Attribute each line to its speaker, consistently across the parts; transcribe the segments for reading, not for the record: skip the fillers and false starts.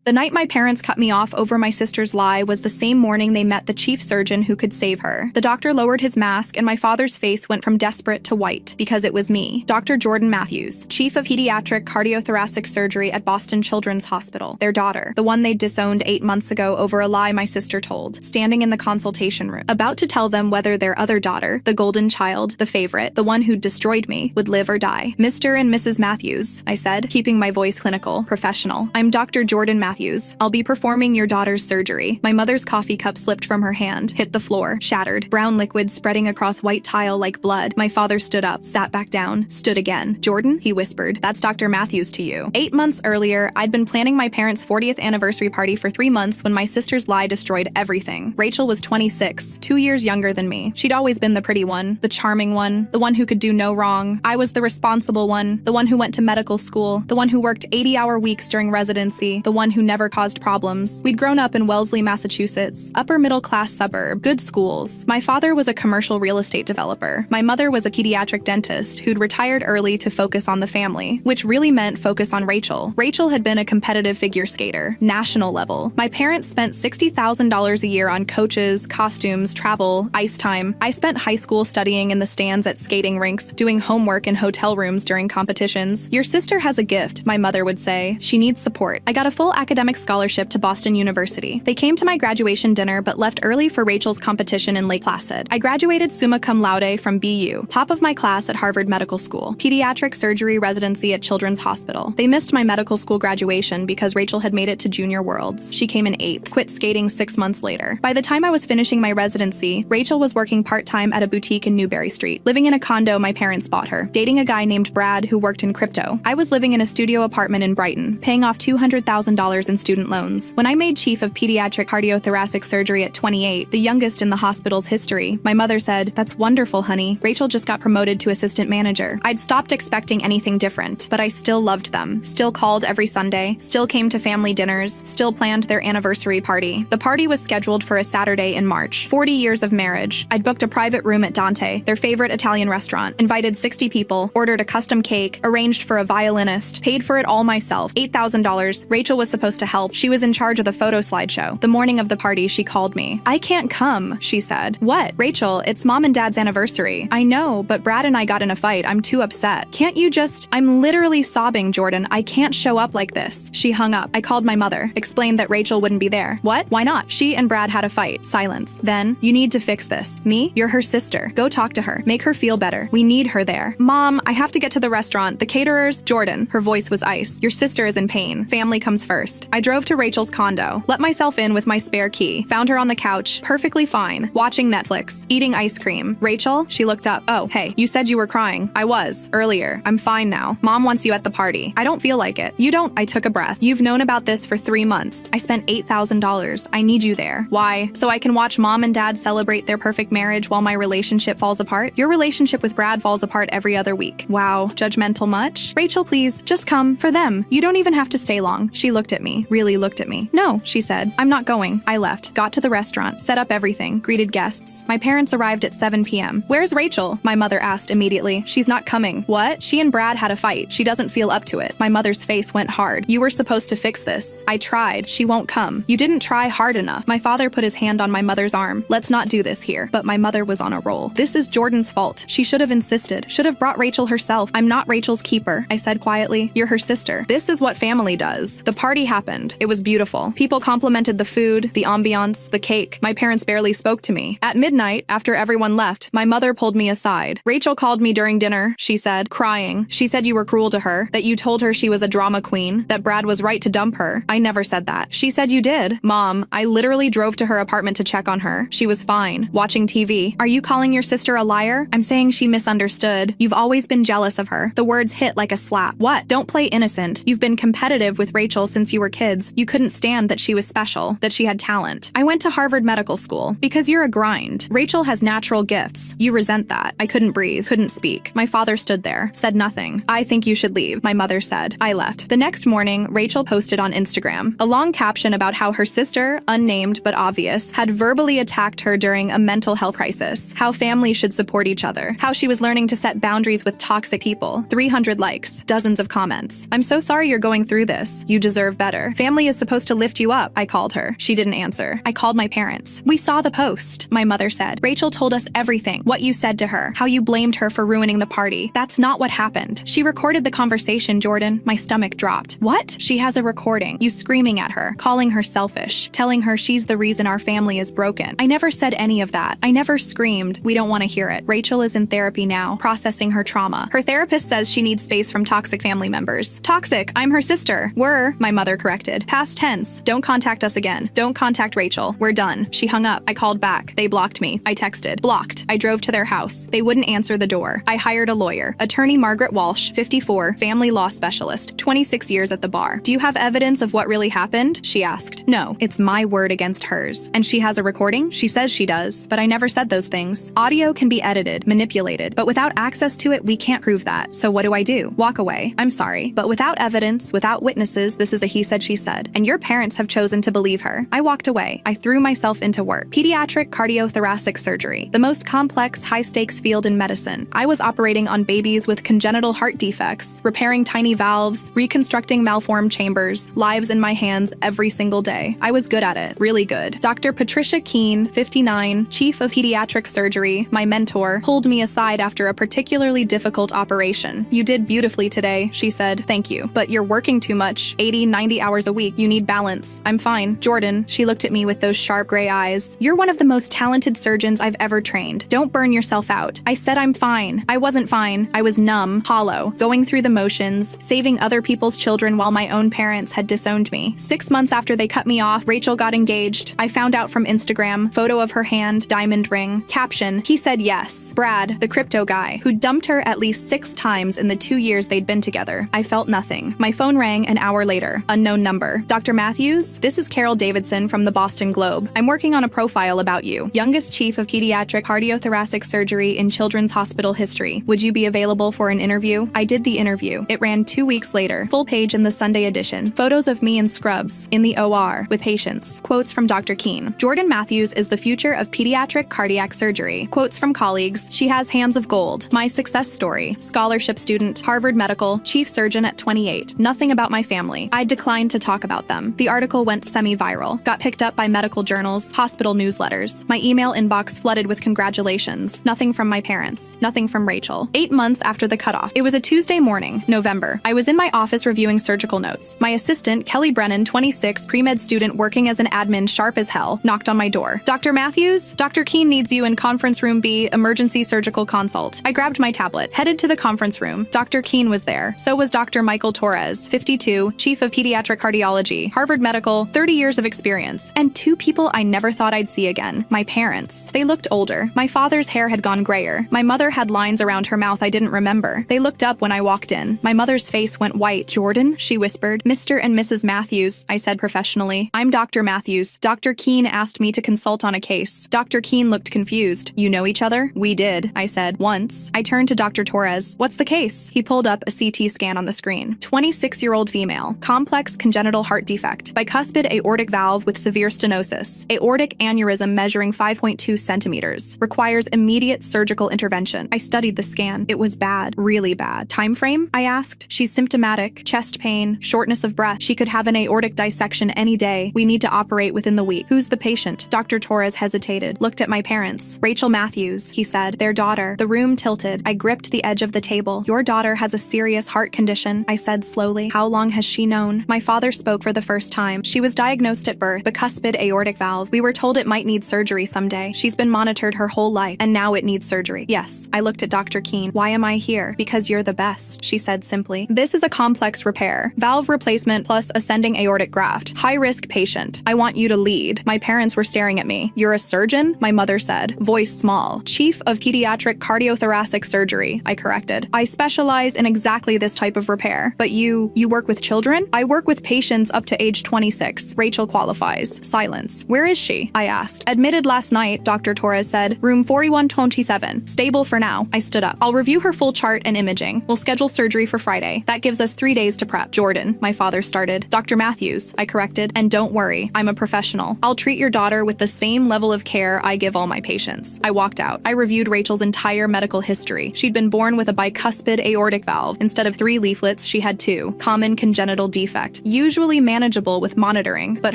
Speaker 1: The night my parents cut me off over my sister's lie was the same morning they met the chief surgeon who could save her. The doctor lowered his mask and my father's face went from desperate to white, because it was me, Dr. Jordan Matthews, chief of pediatric cardiothoracic surgery at Boston Children's Hospital, their daughter, the one they disowned 8 months ago over a lie my sister told, standing in the consultation room, about to tell them whether their other daughter, the golden child, the favorite, the one who destroyed me, would live or die. Mr. and Mrs. Matthews, I said, keeping my voice clinical, professional. I'm Dr. Jordan Matthews. I'll be performing your daughter's surgery. My mother's coffee cup slipped from her hand, hit the floor, shattered, brown liquid spreading across white tile like blood. My father stood up, sat back down, stood again. Jordan, he whispered, that's Dr. Matthews to you. 8 months earlier, I'd been planning my parents' 40th anniversary party for 3 months when my sister's lie destroyed everything. Rachel was 26, 2 years younger than me. She'd always been the pretty one, the charming one, the one who could do no wrong. I was the responsible one, the one who went to medical school, the one who worked 80-hour weeks during residency, the one who never caused problems. We'd grown up in Wellesley, Massachusetts, upper middle-class suburb, good schools. My father was a commercial real estate developer. My mother was a pediatric dentist who'd retired early to focus on the family, which really meant focus on Rachel. Rachel had been a competitive figure skater, national level. My parents spent $60,000 a year on coaches, costumes, travel, ice time. I spent high school studying in the stands at skating rinks, doing homework in hotel rooms during competitions. Your sister has a gift, my mother would say. She needs support. I got a full academic scholarship to Boston University. They came to my graduation dinner but left early for Rachel's competition in Lake Placid. I graduated summa cum laude from BU, top of my class at Harvard Medical School, pediatric surgery residency at Children's Hospital. They missed my medical school graduation because Rachel had made it to Junior Worlds. She came in 8th, quit skating 6 months later. By the time I was finishing my residency, Rachel was working part-time at a boutique in Newberry Street, living in a condo my parents bought her, dating a guy named Brad who worked in crypto. I was living in a studio apartment in Brighton, paying off $200,000 in student loans. When I made chief of pediatric cardiothoracic surgery at 28, the youngest in the hospital's history, my mother said, "That's wonderful, honey. Rachel just got promoted to assistant manager." I'd stopped expecting anything different, but I still loved them, still called every Sunday, still came to family dinners, still planned their anniversary party. The party was scheduled for a Saturday in March. 40 years of marriage. I'd booked a private room at Dante, their favorite Italian restaurant, invited 60 people, ordered a custom cake, arranged for a violinist, paid for it all myself, $8,000. Rachel was supposed to help. She was in charge of the photo slideshow. The morning of the party, she called me. "I can't come," she said. "What?" "Rachel, it's Mom and Dad's anniversary." "I know, but Brad and I got in a fight. I'm too upset." "Can't you just—" "I'm literally sobbing, Jordan. I can't show up like this." She hung up. I called my mother, explained that Rachel wouldn't be there. "What? Why not?" "She and Brad had a fight." Silence. Then, "You need to fix this." "Me? You're her sister. Go talk to her. Make her feel better. We need her there." "Mom, I have to get to the restaurant. The caterers—" "Jordan." Her voice was ice. "Your sister is in pain. Family comes first." I drove to Rachel's condo, let myself in with my spare key, found her on the couch, perfectly fine, watching Netflix, eating ice cream. "Rachel?" She looked up. "Oh, hey, you said you were crying." "I was, earlier. I'm fine now. Mom wants you at the party." "I don't feel like it." "You don't—" I took a breath. "You've known about this for 3 months. I spent $8,000. I need you there." "Why?" "So I can watch Mom and Dad celebrate their perfect marriage while my relationship falls apart. Your relationship with Brad falls apart every other week." "Wow, judgmental much?" "Rachel, please, just come. For them. You don't even have to stay long." She looked at me, really looked at me. "No," she said. "I'm not going." I left, got to the restaurant, set up everything, greeted guests. My parents arrived at 7 p.m. "Where's Rachel?" my mother asked immediately. "She's not coming." "What?" "She and Brad had a fight. She doesn't feel up to it." My mother's face went hard. "You were supposed to fix this." "I tried. She won't come." "You didn't try hard enough." My father put his hand on my mother's arm. "Let's not do this here." But my mother was on a roll. "This is Jordan's fault. She should have insisted. Should have brought Rachel herself." "I'm not Rachel's keeper," I said quietly. "You're her sister. This is what family does." The party happened. It was beautiful. People complimented the food, the ambiance, the cake. My parents barely spoke to me. At midnight, after everyone left, my mother pulled me aside. "Rachel called me during dinner," she said, crying. "She said you were cruel to her, that you told her she was a drama queen, that Brad was right to dump her." "I never said that." "She said you did." "Mom, I literally drove to her apartment to check on her. She was fine, watching TV." "Are you calling your sister a liar?" "I'm saying she misunderstood. You've always been jealous of her." The words hit like a slap. "What? Don't play innocent. You've been competitive with Rachel since you were kids. You couldn't stand that she was special, that she had talent." "I went to Harvard Medical School." "Because you're a grind. Rachel has natural gifts. You resent that." I couldn't breathe, couldn't speak. My father stood there, said nothing. "I think you should leave," my mother said. I left. The next morning, Rachel posted on Instagram a long caption about how her sister, unnamed but obvious, had verbally attacked her during a mental health crisis, how families should support each other, how she was learning to set boundaries with toxic people. 300 likes, dozens of comments. "I'm so sorry you're going through this. You deserve better." letter. Family is supposed to lift you up, I called her. She didn't answer. I called my parents. We saw the post, my mother said. Rachel told us everything, what you said to her, how you blamed her for ruining the party. That's not what happened. She recorded the conversation, Jordan. My stomach dropped. What? She has a recording. You screaming at her, calling her selfish, telling her she's the reason our family is broken. I never said any of that. I never screamed. We don't want to hear it. Rachel is in therapy now, processing her trauma. Her therapist says she needs space from toxic family members. Toxic, I'm her sister. Were, my mother corrected. Past tense. Don't contact us again. Don't contact Rachel. We're done. She hung up. I called back. They blocked me. I texted. Blocked. I drove to their house. They wouldn't answer the door. I hired a lawyer. Attorney Margaret Walsh, 54, family law specialist, 26 years at the bar. Do you have evidence of what really happened? She asked. No, it's my word against hers. And she has a recording? She says she does, but I never said those things. Audio can be edited, manipulated, but without access to it, we can't prove that. So what do? Walk away. I'm sorry, but without evidence, without witnesses, this is a he said, she said. And your parents have chosen to believe her. I walked away. I threw myself into work. Pediatric cardiothoracic surgery, the most complex, high-stakes field in medicine. I was operating on babies with congenital heart defects, repairing tiny valves, reconstructing malformed chambers, lives in my hands every single day. I was good at it, really good. Dr. Patricia Keene, 59, chief of pediatric surgery, my mentor, pulled me aside after a particularly difficult operation. You did beautifully today, she said. Thank you. But you're working too much, 80, 90 hours a week. You need balance. I'm fine. Jordan, she looked at me with those sharp gray eyes. You're one of the most talented surgeons I've ever trained. Don't burn yourself out. I said I'm fine. I wasn't fine. I was numb, hollow, going through the motions, saving other people's children while my own parents had disowned me. 6 months after they cut me off, Rachel got engaged. I found out from Instagram, photo of her hand, diamond ring, caption, he said yes. Brad, the crypto guy, who dumped her at least 6 times in the 2 years they'd been together. I felt nothing. My phone rang an hour later. Unknown number. Dr. Matthews? This is Carol Davidson from the Boston Globe. I'm working on a profile about you. Youngest chief of pediatric cardiothoracic surgery in Children's Hospital history. Would you be available for an interview? I did the interview. It ran 2 weeks later. Full page in the Sunday edition. Photos of me in scrubs, in the OR, with patients. Quotes from Dr. Keene. Jordan Matthews is the future of pediatric cardiac surgery. Quotes from colleagues. She has hands of gold. My success story. Scholarship student, Harvard Medical, chief surgeon at 28. Nothing about my family. I declined to talk about them. The article went semi-viral. Got picked up by medical journals, hospital newsletters. My email inbox flooded with congratulations. Nothing from my parents. Nothing from Rachel. 8 months after the cutoff. It was a Tuesday morning, November. I was in my office reviewing surgical notes. My assistant, Kelly Brennan, 26, pre-med student working as an admin sharp as hell, knocked on my door. Dr. Matthews? Dr. Keene needs you in conference room B, emergency surgical consult. I grabbed my tablet, headed to the conference room. Dr. Keene was there. So was Dr. Michael Torres, 52, chief of pediatric cardiology, Harvard Medical, 30 years of experience. And 2 people I never thought I'd see again. My parents. They looked older. My father's hair had gone grayer. My mother had lines around her mouth I didn't remember. They looked up when I walked in. My mother's face went white. Jordan? She whispered. Mr. and Mrs. Matthews, I said professionally. I'm Dr. Matthews. Dr. Keene asked me to consult on a case. Dr. Keene looked confused. You know each other? We did, I said. Once. I turned to Dr. Torres. What's the case? He pulled up a CT scan on the screen. 26-year-old female. Complex congenital heart defect. Bicuspid aortic valve with severe stenosis. Aortic aneurysm measuring 5.2 centimeters. Requires immediate surgical intervention. I studied the scan. It was bad. Really bad. Time frame? I asked. She's symptomatic. Chest pain. Shortness of breath. She could have an aortic dissection any day. We need to operate within the week. Who's the patient? Dr. Torres hesitated. Looked at my parents. Rachel Matthews, he said. Their daughter. The room tilted. I gripped the edge of the table. Your daughter has a serious heart condition, I said slowly. How long has she known? My father spoke for the first time. She was diagnosed at birth. Bicuspid aortic valve. We were told it might need surgery someday. She's been monitored her whole life, and now it needs surgery. Yes. I looked at Dr. Keene. Why am I here? Because you're the best, she said simply. This is a complex repair. Valve replacement plus ascending aortic graft. High-risk patient. I want you to lead. My parents were staring at me. You're a surgeon? My mother said, voice small. Chief of pediatric cardiothoracic surgery, I corrected. I specialize in exactly this type of repair. But you work with children? I work with patients up to age 26. Rachel qualifies. Silence. Where is she? I asked. Admitted last night, Dr. Torres said. Room 4127. Stable for now. I stood up. I'll review her full chart and imaging. We'll schedule surgery for Friday. That gives us 3 days to prep. Jordan, my father started. Dr. Matthews, I corrected. And don't worry, I'm a professional. I'll treat your daughter with the same level of care I give all my patients. I walked out. I reviewed Rachel's entire medical history. She'd been born with a bicuspid aortic valve. Instead of 3 leaflets, she had 2. Common congenital defect. usually manageable with monitoring, but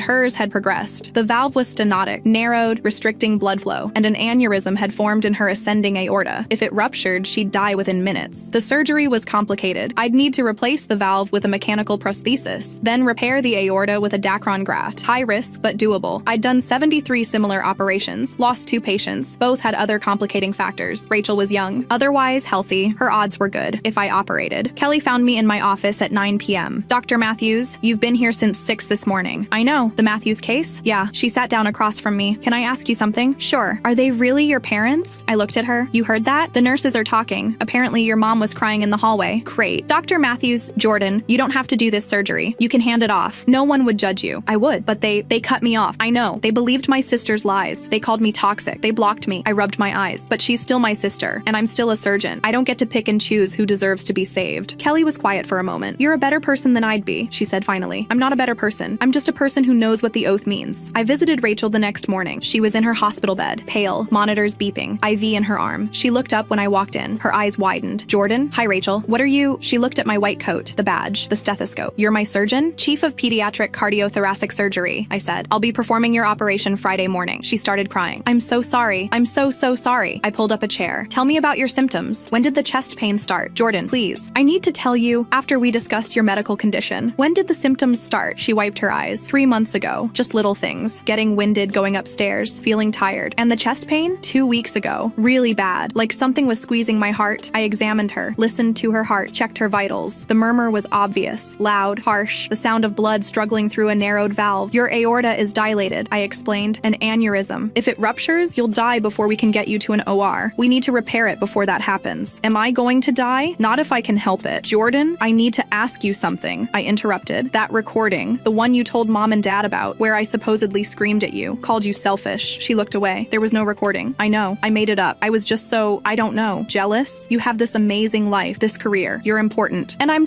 Speaker 1: hers had progressed. The valve was stenotic, narrowed, restricting blood flow, and an aneurysm had formed in her ascending aorta. If it ruptured, she'd die within minutes. The surgery was complicated. I'd need to replace the valve with a mechanical prosthesis, then repair the aorta with a Dacron graft. High risk, but doable. I'd done 73 similar operations, lost 2 patients. Both had other complicating factors. Rachel was young, otherwise healthy. Her odds were good if I operated. Kelly found me in my office at 9 p.m. Dr. Matthews, you've been here since 6 this morning. I know. The Matthews case? Yeah. She sat down across from me. Can I ask you something? Sure. Are they really your parents? I looked at her. You heard that? The nurses are talking. Apparently your mom was crying in the hallway. Great. Dr. Matthews, Jordan, you don't have to do this surgery. You can hand it off. No one would judge you. I would, but they cut me off. I know. They believed my sister's lies. They called me toxic. They blocked me. I rubbed my eyes. But she's still my sister, and I'm still a surgeon. I don't get to pick and choose who deserves to be saved. Kelly was quiet for a moment. You're a better person than I'd be, she said finally. I'm not a better person. I'm just a person who knows what the oath means. I visited Rachel the next morning. She was in her hospital bed, pale, monitors beeping, IV in her arm. She looked up when I walked in. Her eyes widened. Jordan? Hi, Rachel. What are you? She looked at my white coat, the badge, the stethoscope. You're my surgeon? Chief of Pediatric Cardiothoracic Surgery, I said. I'll be performing your operation Friday morning. She started crying. I'm so sorry. I'm so sorry. I pulled up a chair. Tell me about your symptoms. When did the chest pain start? Jordan, please. I need to tell you after we discuss your medical condition. When did the symptoms start? She wiped her eyes. 3 months ago. Just little things. Getting winded going upstairs, feeling tired. And the chest pain? 2 weeks ago. Really bad. Like something was squeezing my heart. I examined her, listened to her heart, checked her vitals. The murmur was obvious, loud, harsh, the sound of blood struggling through a narrowed valve. Your aorta is dilated, I explained. An aneurysm. If it ruptures, you'll die before we can get you to an OR. We need to repair it before that happens. Am I going to die? Not if I can help it. Jordan, I need to ask you something. I interrupted. That recording, the one you told mom and dad about, where I supposedly screamed at you, called you selfish. She looked away. There was no recording. I know. I made it up. I was just so, I don't know, jealous. You have this amazing life, this career. You're important. And I'm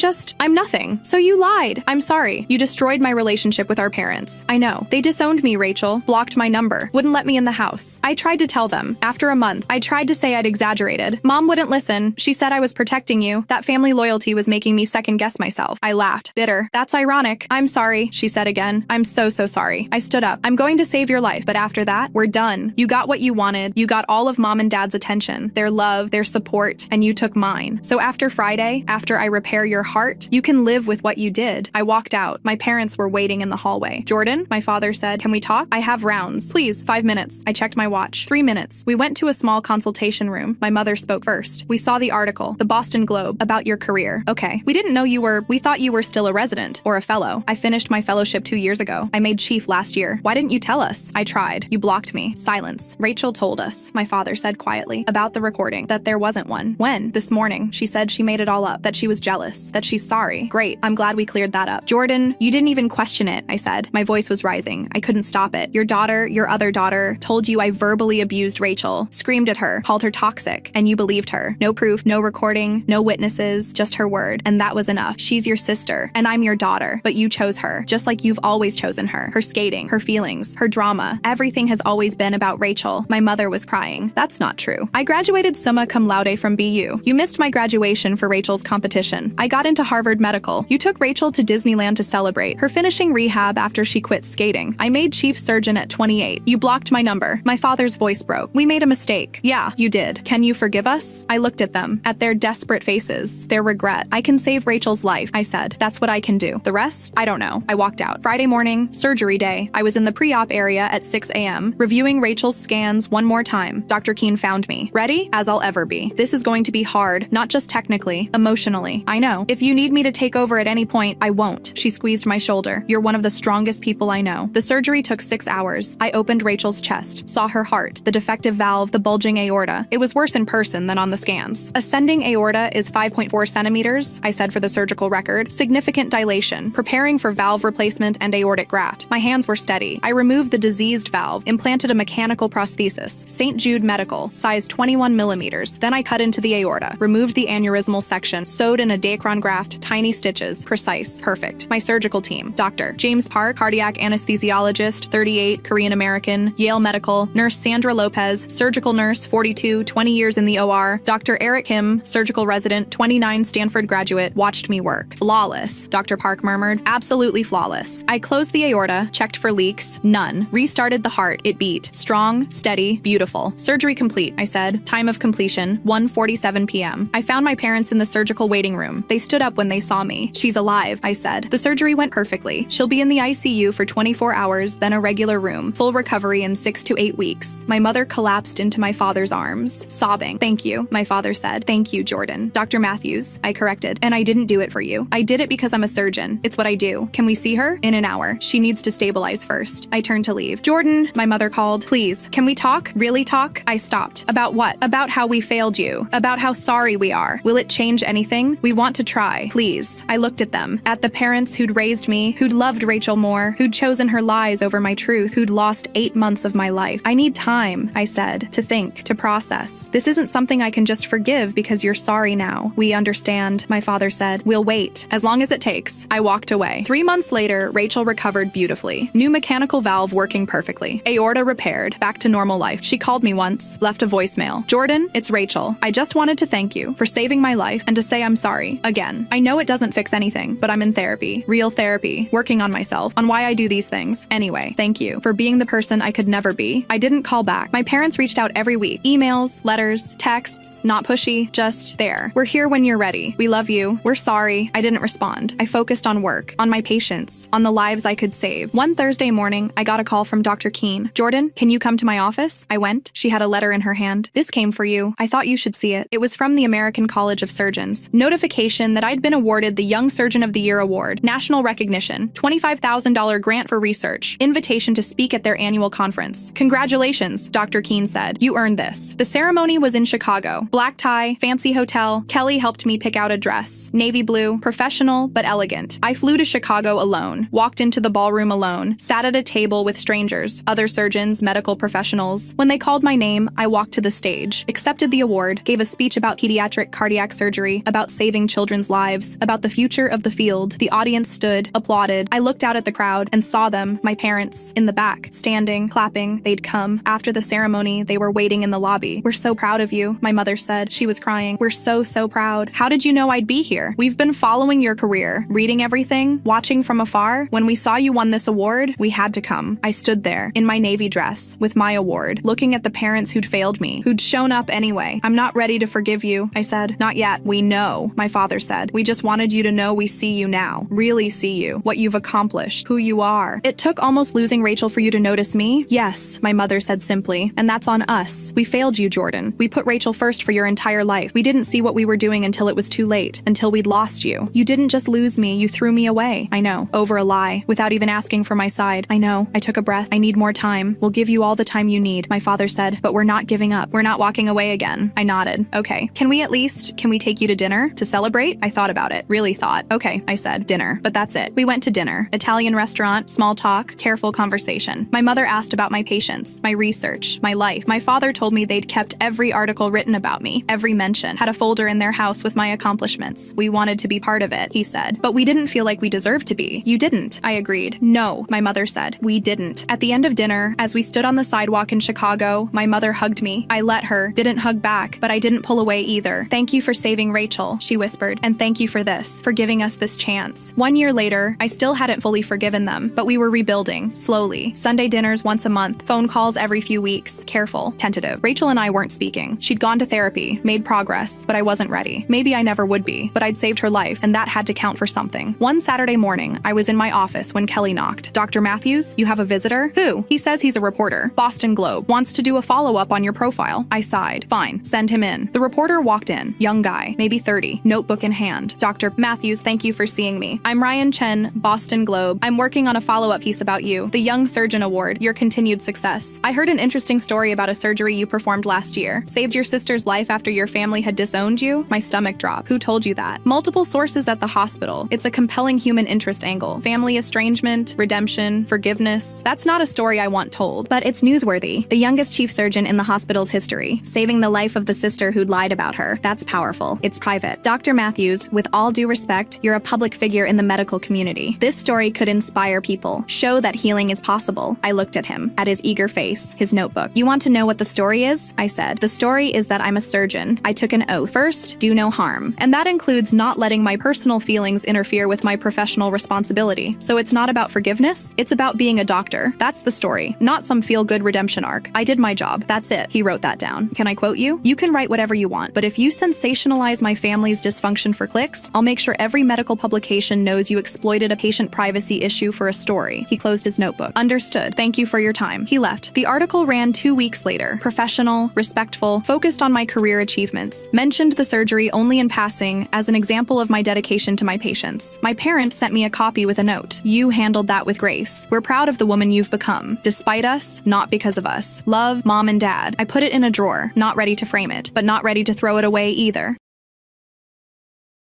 Speaker 1: nothing. So you lied. I'm sorry. You destroyed my relationship with our parents. I know. They disowned me, Rachel. Blocked my number. Wouldn't let me in the house. I tried to tell them. After a month, I tried to say I'd exaggerated. Mom wouldn't listen. She said I was protecting you. That family loyalty was making me second guess myself. I laughed. Bitter. That's ironic. I'm sorry, she said again. I'm so sorry. I stood up. I'm going to save your life, but after that, we're done. You got what you wanted. You got all of mom and dad's attention, their love, their support, and you took mine. So after Friday, after I repair your heart, you can live with what you did. I walked out. My parents were waiting in the hallway. Jordan, my father said, can we talk? I have rounds. Please, 5 minutes. I checked my watch. 3 minutes. We went to a small consultation room. My mother spoke first. We saw the article, the Boston Globe, about your career. Okay. We didn't know we thought you were still a resident or a fellow. I finished my fellowship 2 years ago. I made chief last year. Why didn't you tell us? I tried. You blocked me. Silence. Rachel told us, my father said quietly, about the recording, that there wasn't one. When? This morning. She said she made it all up, that she was jealous, that she's sorry. Great. I'm glad we cleared that up. Jordan, you didn't even question it, I said. My voice was rising. I couldn't stop it. Your daughter, your other daughter, told you I verbally abused Rachel, screamed at her, called her toxic, and you believed her. No proof, no recording, no witnesses, just her word. And that was enough. She's your sister, and I'm your daughter, but you chose her, just like you've always chosen her. Her skating, her feelings, her drama. Everything has always been about Rachel. My mother was crying. That's not true. I graduated summa cum laude from BU. You missed my graduation for Rachel's competition. I got into Harvard Medical. You took Rachel to Disneyland to celebrate her finishing rehab after she quit skating. I made chief surgeon at 28. You blocked my number. My father's voice broke. We made a mistake. Yeah, you did. Can you forgive us? I looked at them, at their desperate faces, their regret. I can save Rachel's life, I said. That's what I can do. The rest? I don't know. I walked out. Friday morning, surgery day. I was in the pre-op area at 6 a.m., reviewing Rachel's scans one more time. Dr. Keene found me. Ready? As I'll ever be. This is going to be hard, not just technically, emotionally. I know. If you need me to take over at any point, I won't. She squeezed my shoulder. You're one of the strongest people I know. The surgery took 6 hours. I opened Rachel's chest, saw her heart, the defective valve, the bulging aorta. It was worse in person than on the scans. Ascending aorta is 5.4 centimeters, I said for the surgical record. Significant dilation, preparing for valve replacement and aortic graft. My hands were steady. I removed the diseased valve, implanted a mechanical prosthesis, St. Jude Medical, size 21 millimeters. Then I cut into the aorta, removed the aneurysmal section, sewed in a Dacron graft, tiny stitches, precise, perfect. My surgical team, Dr. James Park, cardiac anesthesiologist, 38, Korean American, Yale Medical, nurse Sandra Lopez, surgical nurse, 42, 20 years in the OR, Dr. Eric Kim, surgical resident, 29, Stanford graduate, watched me work. Flawless. Dr. Park murmured. Absolutely flawless. I closed the aorta, checked for leaks. None. Restarted the heart. It beat. Strong, steady, beautiful. Surgery complete, I said. Time of completion, 1:47 p.m. I found my parents in the surgical waiting room. They stood up when they saw me. She's alive, I said. The surgery went perfectly. She'll be in the ICU for 24 hours, then a regular room. Full recovery in 6 to 8 weeks. My mother collapsed into my father's arms, sobbing. Thank you, my father said. Thank you, Jordan. Dr. Matthews, I corrected. And I didn't do it for you. I did it because I'm a surgeon. It's what I do. Can we see her? In an hour. She needs to stabilize first. I turned to leave. Jordan, my mother called. Please, can we talk? Really talk? I stopped. About what? About how we failed you. About how sorry we are. Will it change anything? We want to try. Please. I looked at them. At the parents who'd raised me, who'd loved Rachel more, who'd chosen her lies over my truth, who'd lost 8 months of my life. I need time, I said, to think, to process. This isn't something I can just forgive because you're sorry now. We understand, my father said. We'll wait, as long as it takes. I walked away. 3 months later, Rachel recovered beautifully. New mechanical valve working perfectly. Aorta repaired. Back to normal life. She called me once, left a voicemail. Jordan, it's Rachel. I just wanted to thank you for saving my life and to say I'm sorry. Again, I know it doesn't fix anything, but I'm in therapy. Real therapy. Working on myself, on why I do these things. Anyway, thank you for being the person I could never be. I didn't call back. My parents reached out every week. Emails, letters, texts, not pushy, just there. We're here when you're ready. We love you. We're sorry. I didn't respond. I focused on work, on my patients, on the lives I could save. One Thursday morning, I got a call from Dr. Keene. Jordan, can you come to my office? I went. She had a letter in her hand. This came for you. I thought you should see it. It was from the American College of Surgeons. Notification that I'd been awarded the Young Surgeon of the Year Award, national recognition, $25,000 grant for research, invitation to speak at their annual conference. Congratulations, Dr. Keene said. You earned this. The ceremony was in Chicago. Black tie, fancy hotel. Kelly helped me pick out a dress. Navy blue, professional but elegant. I flew to Chicago alone, walked into the ballroom alone, sat at a table with strangers, other surgeons, medical professionals. When they called my name, I walked to the stage, accepted the award, gave a speech about pediatric cardiac surgery, about saving children's lives, about the future of the field. The audience stood, applauded. I looked out at the crowd and saw them, my parents, in the back, standing, clapping. They'd come. After the ceremony, they were waiting in the lobby. We're so proud of you, my mother said. She was crying. We're so proud. How did you know I'd be here? We've been following your career, reading everything, watching from afar. When we saw you won this award, we had to come. I stood there, in my Navy dress, with my award, looking at the parents who'd failed me, who'd shown up anyway. I'm not ready to forgive you, I said. Not yet. We know, my father said. We just wanted you to know we see you now, really see you, what you've accomplished, who you are. It took almost losing Rachel for you to notice me? Yes, my mother said simply, and that's on us. We failed you, Jordan. We put Rachel first for your entire life. We didn't see what we were doing until it was too late, until we'd lost you. You didn't just lose me, you threw me away. I know, over a lie, without even asking for my side. I know. I took a breath. I need more time. We'll give you all the time you need, my father said, but we're not giving up. We're not walking away again. I nodded. Okay. Can we take you to dinner to celebrate? I thought about it. Really thought. Okay, I said, dinner. But that's it. We went to dinner. Italian restaurant, small talk, careful conversation. My mother asked about my patients, my research, my life. My father told me they'd kept every article written about me, every mention, had a folder in their house with my accomplishments. We wanted to be part of it, he said. But we didn't feel like we deserved to be. You didn't, I agreed. No, my mother said. We didn't. At the end of dinner, as we stood on the sidewalk in Chicago, my mother hugged me. I let her, didn't hug back, but I didn't pull away either. Thank you for saving Rachel, she whispered, and thank you for this, for giving us this chance. 1 year later, I still hadn't fully forgiven them, but we were rebuilding, slowly. Sunday dinners once a month, phone calls every few weeks, careful, tentative. Rachel and I weren't speaking. She'd gone to therapy, made progress, but I wasn't ready. Maybe I never would be, but I'd saved her life, and that had to count for something. One Saturday morning, I was in my office when Kelly knocked. Dr. Matthews, you have a visitor? Who? He says he's a reporter. Boston Globe. Wants to do a follow-up on your profile. I sighed. Fine, send him in. The reporter walked in. Young guy, maybe 30, notebook in hand. Dr. Matthews, thank you for seeing me. I'm Ryan Chen, Boston Globe. I'm working on a follow-up piece about you, the Young Surgeon Award, your continued success. I heard an interesting story about a surgery you performed last year. Saved your sister's life after your family had disowned you? My stomach dropped. Who told you that? Multiple sources at the hospital. It's a compelling human interest angle. Family estrangement, redemption, forgiveness. That's not a story I want told, but it's newsworthy. The youngest chief surgeon in the hospital's history, saving the life of the sister who'd lied about her. That's powerful. It's private. Dr. Matthews, with all due respect, you're a public figure in the medical community. This story could inspire people, show that healing is possible. I looked at him, at his eager face, his notebook. You want to know what the story is? I said. The story is that I'm a surgeon. I took an oath. First, do no harm. And that includes not letting my personal feelings interfere with with my professional responsibility. So it's not about forgiveness, it's about being a doctor. That's the story, not some feel-good redemption arc. I did my job, that's it. He wrote that down. Can I quote you? You can write whatever you want, but if you sensationalize my family's dysfunction for clicks, I'll make sure every medical publication knows you exploited a patient privacy issue for a story. He closed his notebook. Understood. Thank you for your time. He left. The article ran 2 weeks later. Professional, respectful, focused on my career achievements. Mentioned the surgery only in passing as an example of my dedication to my patients. My parents sent me a copy with a note. You handled that with grace. We're proud of the woman you've become. Despite us, not because of us. Love, Mom and Dad. I put it in a drawer, not ready to frame it, but not ready to throw it away either.